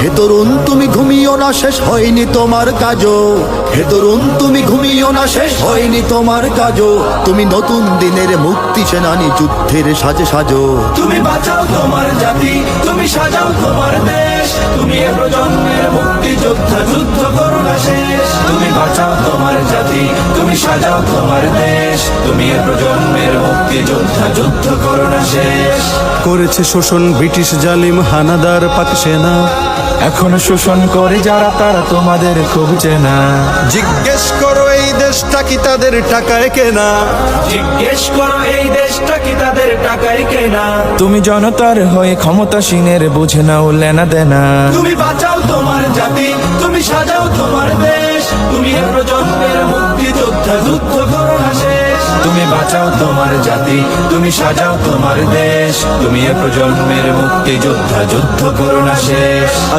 হে তরুণ তুমি ঘুমিও না, শেষ হয়নি তোমার কাজও। হে তরুণ তুমি ঘুমিও না, শেষ হয়নি তোমার কাজও। তুমি নতুন দিনের মুক্তি সেনানী, যুদ্ধের সাজে সাজো। তুমি বাঁচাও তোমার জাতি, তুমি সাজাও তোমার দেশ। তুমি এ প্রজন্মের মুক্তি যোদ্ধা, যুদ্ধ করো না শেষ। তুমি বাঁচাও তোমার জাতি, তুমি সাজাও তোমার দেশ। তুমি এ প্রজন্মের মুক্তি যোদ্ধা, যুদ্ধ করো না শেষ। করেছে শোষণ ব্রিটিশ জালিম হানাদার পাক সেনা। এখনো শোষণ করে যারা, তারা তোমাদের খুব চেনা। জিজ্ঞেস করো এই দেশটা কি তাদের টাকায় কেনা। জিজ্ঞেস করো এই দেশটা কি তাদের টাকায় কেনা। তুমি জনতার হয়ে ক্ষমতাসীনের বুঝে নাও লেনা দেনা। তুমি বাঁচাও তোমার জাতি, তুমি সাজাও তোমার দেশ। তুমি এ প্রজন্মের মুক্তি যোদ্ধা, যুদ্ধ করো না শেষ। তুমি বাঁচাও তোমার জাতি, তুমি সাজাও তোমার দেশ। তুমি এ প্রজন্মের মুক্তি যোদ্ধা, যুদ্ধ করো না শেষ।